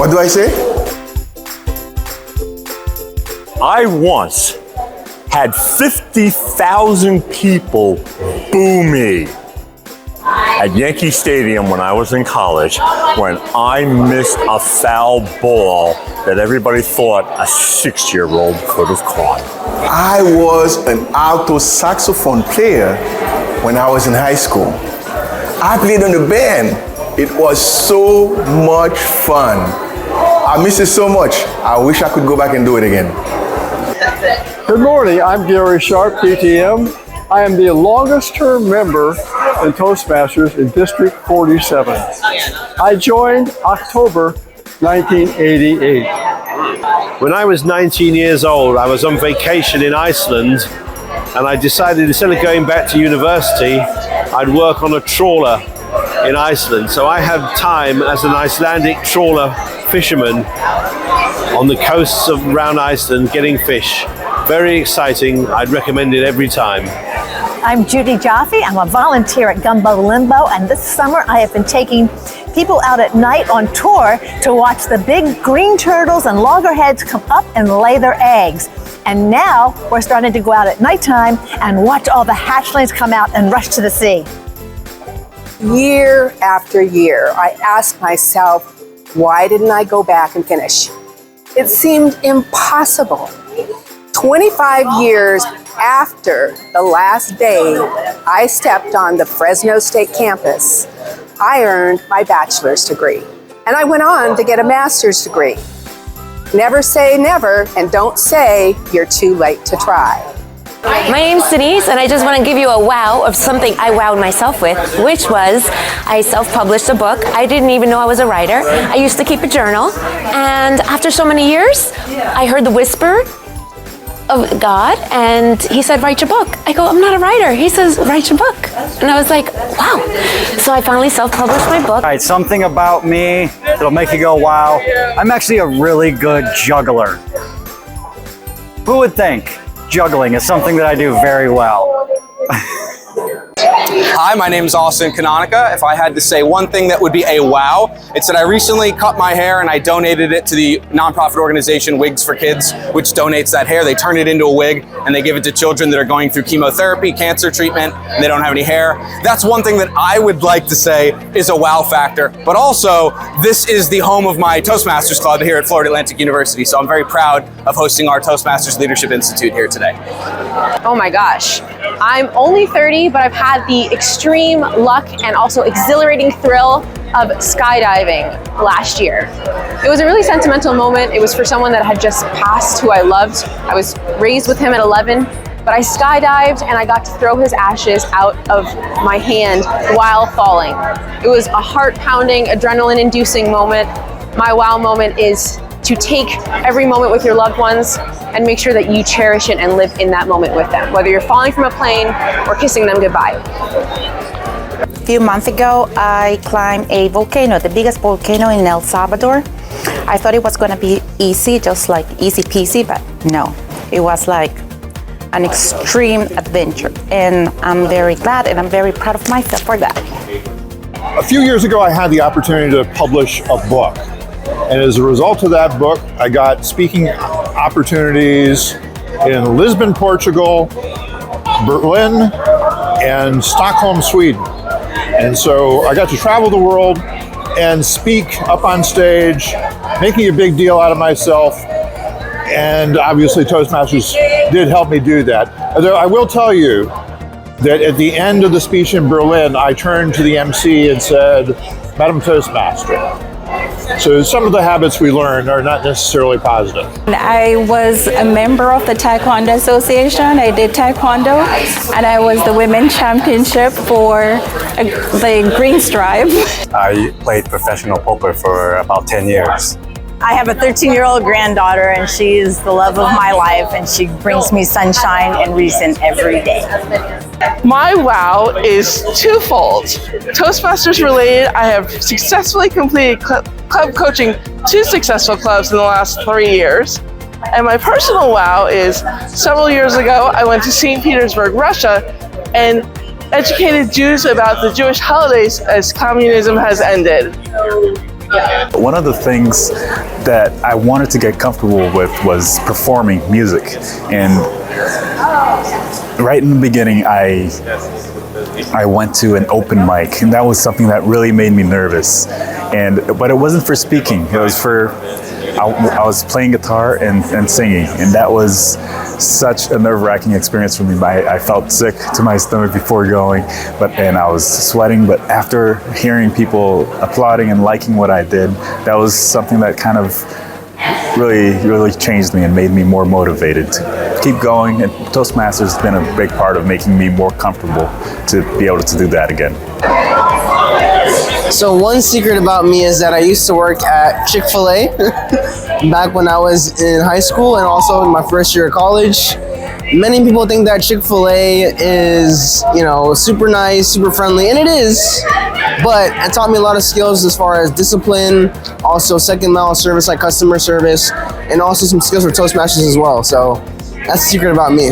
What do I say? I once had 50,000 people boo me at Yankee Stadium when I was in college when I missed a foul ball that everybody thought a 6-year-old could have caught. I was an alto saxophone player when I was in high school. I played on the band. It was so much fun. I miss it so much. I wish I could go back and do it again. Good morning, I'm Gary Sharp, PTM. I am the longest term member in Toastmasters in District 47. I joined October 1988. When I was 19 years old, I was on vacation in Iceland, and I decided instead of going back to university, I'd work on a trawler in Iceland. So I had time as an Icelandic trawler fisherman on the coasts of around Iceland getting fish. Very exciting. I'd recommend it every time. I'm Judy Jaffe. I'm a volunteer at Gumbo Limbo, and this summer I have been taking people out at night on tour to watch the big green turtles and loggerheads come up and lay their eggs. And now we're starting to go out at nighttime and watch all the hatchlings come out and rush to the sea. Year after year, I asked myself, why didn't I go back and finish? It seemed impossible. 25 years after the last day I stepped on the Fresno State campus, I earned my bachelor's degree. And I went on to get a master's degree. Never say never, and don't say you're too late to try. My name's Denise, and I just want to give you a wow of something I wowed myself with, which was I self-published a book. I didn't even know I was a writer. I used to keep a journal, and after so many years, I heard the whisper of God, and he said, write your book. I go, I'm not a writer. He says, write your book. And I was like, wow. So I finally self-published my book. All right, something about me that'll make you go, wow. I'm actually a really good juggler. Who would think juggling is something that I do very well? Hi, my name is Austin Canonica. If I had to say one thing that would be a wow, it's that I recently cut my hair and I donated it to the nonprofit organization Wigs for Kids, which donates that hair. They turn it into a wig and they give it to children that are going through chemotherapy, cancer treatment, and they don't have any hair. That's one thing that I would like to say is a wow factor. But also, this is the home of my Toastmasters Club here at Florida Atlantic University, so I'm very proud of hosting our Toastmasters Leadership Institute here today. Oh my gosh. I'm only 30, but I've had the extreme luck and also exhilarating thrill of skydiving last year. It was a really sentimental moment. It was for someone that had just passed who I loved. I was raised with him at 11, but I skydived and I got to throw his ashes out of my hand while falling. It was a heart-pounding, adrenaline-inducing moment. My wow moment is to take every moment with your loved ones and make sure that you cherish it and live in that moment with them, whether you're falling from a plane or kissing them goodbye. A few months ago, I climbed a volcano, the biggest volcano in El Salvador. I thought it was gonna be easy, just like easy peasy, but no. It was like an extreme adventure, and I'm very glad and I'm very proud of myself for that. A few years ago, I had the opportunity to publish a book. And as a result of that book, I got speaking opportunities in Lisbon, Portugal, Berlin, and Stockholm, Sweden. And so I got to travel the world and speak up on stage, making a big deal out of myself. And obviously Toastmasters did help me do that. Although I will tell you that at the end of the speech in Berlin, I turned to the MC and said, Madam Toastmaster. So some of the habits we learn are not necessarily positive. I was a member of the Taekwondo Association. I did Taekwondo, and I was the women's championship for the Green Stripe. I played professional poker for about 10 years. I have a 13-year-old granddaughter, and she is the love of my life, and she brings me sunshine and reason every day. My wow is twofold. Toastmasters related, I have successfully completed club coaching 2 successful clubs in the last 3 years. And my personal wow is several years ago, I went to St. Petersburg, Russia, and educated Jews about the Jewish holidays as communism has ended. One of the things that I wanted to get comfortable with was performing music. And right in the beginning, I went to an open mic, and that was something that really made me nervous. But it wasn't for speaking. It was for I was playing guitar and singing, and that was such a nerve-wracking experience for me. I felt sick to my stomach before going, and I was sweating. But after hearing people applauding and liking what I did, that was something that kind of really changed me and made me more motivated to keep going. And Toastmasters has been a big part of making me more comfortable to be able to do that again. So one secret about me is that I used to work at Chick-fil-A back when I was in high school and also in my first year of college. Many people think that Chick-fil-A is, super nice, super friendly, and it is. But it taught me a lot of skills as far as discipline, also second mile service like customer service, and also some skills for Toastmasters as well. So that's the secret about me.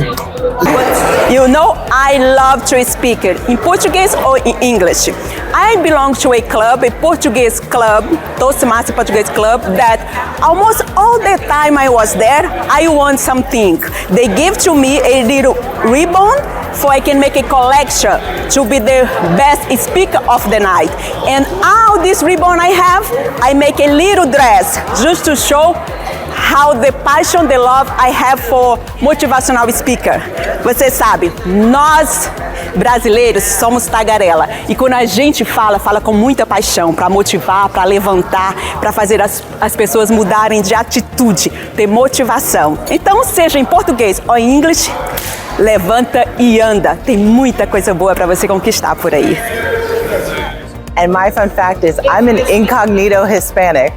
I love to speak in Portuguese or in English. I belong to a club, a Portuguese club, Toastmasters Portuguese club, that almost all the time I was there, I won something. They give to me a little ribbon so I can make a collection to be the best speaker of the night. And all this ribbon I have, I make a little dress just to show how the passion, the love I have for motivational speaker. Você sabe, nós brasileiros somos tagarela. E quando a gente fala com muita paixão para motivar, para levantar, para fazer as pessoas mudarem de atitude, ter motivação. Então, seja em português ou em inglês, levanta e anda. Tem muita coisa boa para você conquistar por aí. And my fun fact is I'm an incognito Hispanic.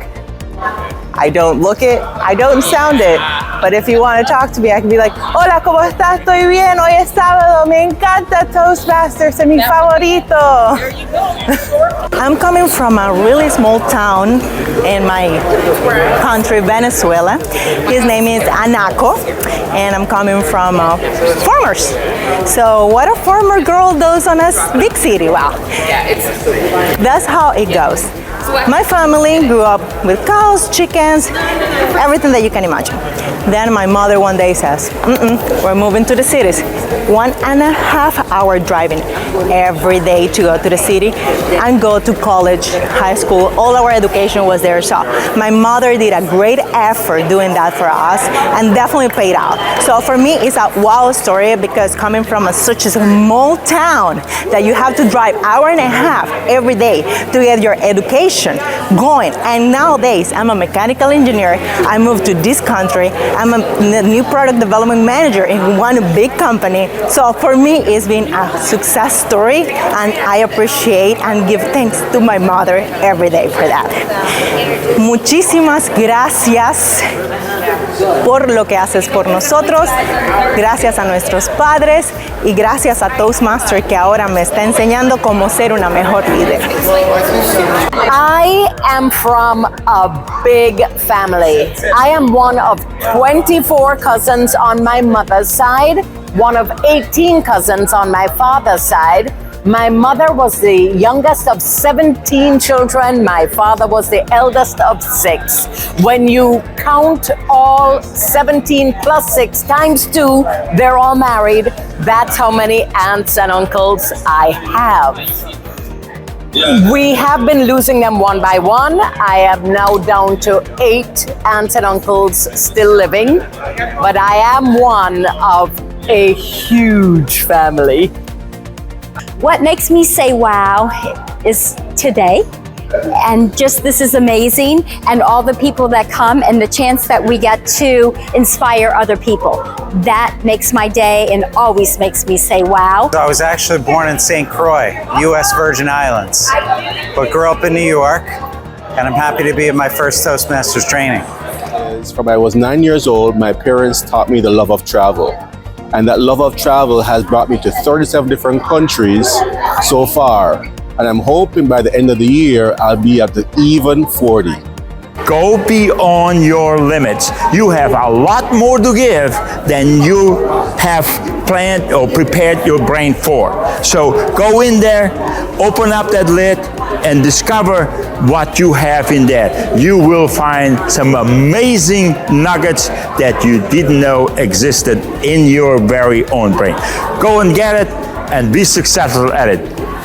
I don't look it, I don't sound it, but if you want to talk to me, I can be like, hola, ¿cómo estás? Estoy bien, hoy es sábado, me encanta Toastmasters, es mi favorito. I'm coming from a really small town in my country, Venezuela. His name is Anaco, and I'm coming from farmers. So what a farmer girl does on a big city, wow. That's how it goes. My family grew up with cows, chickens, everything that you can imagine. Then my mother one day says, we're moving to the cities. 1.5 hour driving every day to go to the city and go to college, high school. All our education was there. So my mother did a great effort doing that for us and definitely paid out. So for me, it's a wow story because coming from such a small town that you have to drive 1.5 hours every day to get your education going. And nowadays, I'm a mechanical engineer. I moved to this country. I'm a new product development manager in one big company. So for me, it's been a success story, and I appreciate and give thanks to my mother every day for that. Muchísimas gracias por lo que haces por nosotros. Gracias a nuestros padres y gracias a Toastmaster que ahora me está enseñando cómo ser una mejor líder. I am from a big family. I am one of 24 cousins on my mother's side, one of 18 cousins on my father's side. My mother was the youngest of 17 children. My father was the eldest of 6. When you count all 17 plus 6 times 2, they're all married. That's how many aunts and uncles I have. We have been losing them one by one. I am now down to 8 aunts and uncles still living, but I am one of a huge family. What makes me say wow is today, and just this is amazing, and all the people that come and the chance that we get to inspire other people. That makes my day and always makes me say wow. I was actually born in St. Croix, U.S. Virgin Islands, but grew up in New York, and I'm happy to be at my first Toastmasters training. From I was 9 years old, my parents taught me the love of travel. And that love of travel has brought me to 37 different countries so far. And I'm hoping by the end of the year, I'll be at the even 40. Go beyond your limits. You have a lot more to give than you have planned or prepared your brain for. So go in there, open up that lid, and discover what you have in there. You will find some amazing nuggets that you didn't know existed in your very own brain. Go and get it and be successful at it.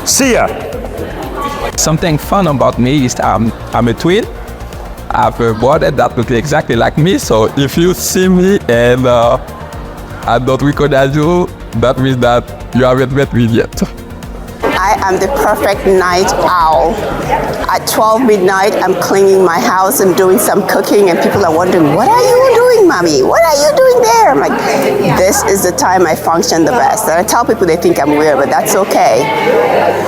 See ya. Something fun about me is I'm a twin. I have a brother that looks exactly like me, so if you see me and I don't recognize you, that means that you haven't met me yet. I am the perfect night owl. At 12 midnight, I'm cleaning my house and doing some cooking, and people are wondering, what are you doing, mommy? What are you doing there? I'm like, this is the time I function the best. And I tell people they think I'm weird, but that's okay.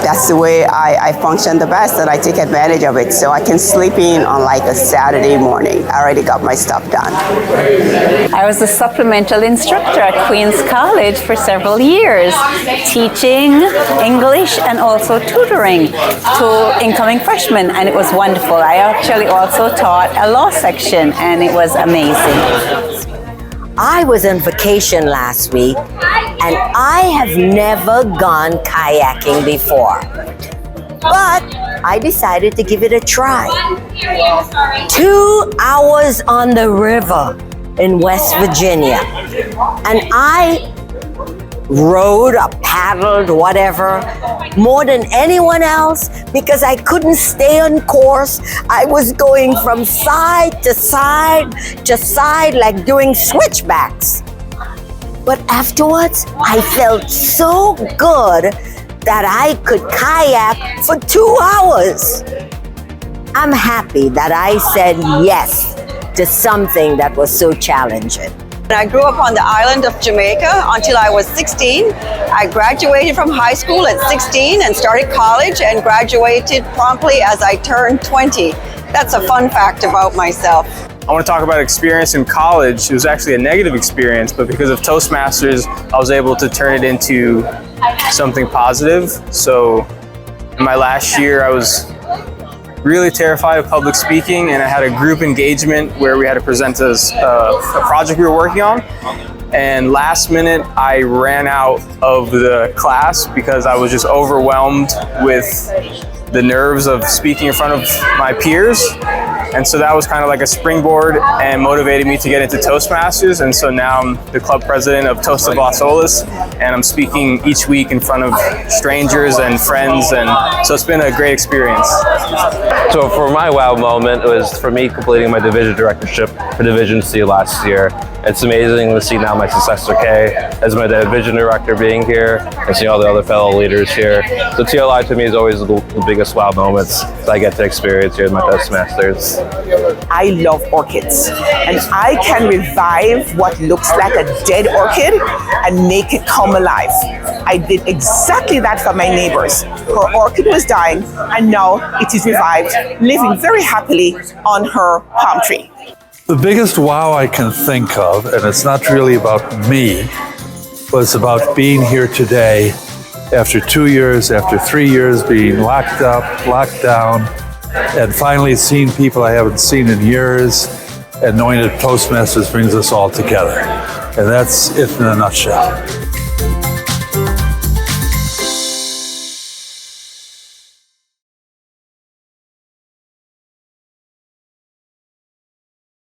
That's the way I function the best, and I take advantage of it. So I can sleep in on like a Saturday morning. I already got my stuff done. I was a supplemental instructor at Queen's College for several years, teaching English and also tutoring to incoming freshmen, and it was wonderful. I actually also taught a law section, and it was amazing. I was on vacation last week, and I have never gone kayaking before. But I decided to give it a try. 2 hours on the river in West Virginia, and I rowed or paddled, whatever, more than anyone else because I couldn't stay on course. I was going from side to side like doing switchbacks. But afterwards, I felt so good that I could kayak for 2 hours. I'm happy that I said yes to something that was so challenging. I grew up on the island of Jamaica until I was 16. I graduated from high school at 16 and started college and graduated promptly as I turned 20. That's a fun fact about myself. I want to talk about experience in college. It was actually a negative experience, but because of Toastmasters, I was able to turn it into something positive. So in my last year, I was really terrified of public speaking, and I had a group engagement where we had to present a project we were working on. And last minute, I ran out of the class because I was just overwhelmed with the nerves of speaking in front of my peers. And so that was kind of like a springboard and motivated me to get into Toastmasters. And so now I'm the club president of Toast of Las Olas, and I'm speaking each week in front of strangers and friends. And so it's been a great experience. So for my wow moment, it was for me completing my division directorship for Division C last year. It's amazing to see now my successor Kay as my division director being here and see all the other fellow leaders here. So TLI to me is always the biggest wow moments that I get to experience here in my Toastmasters. I love orchids, and I can revive what looks like a dead orchid and make it come alive. I did exactly that for my neighbors. Her orchid was dying, and now it is revived, living very happily on her palm tree. The biggest wow I can think of, and it's not really about me, was about being here today after 2 years, after 3 years being locked up, locked down, and finally seeing people I haven't seen in years, and knowing that Toastmasters brings us all together. And that's it in a nutshell.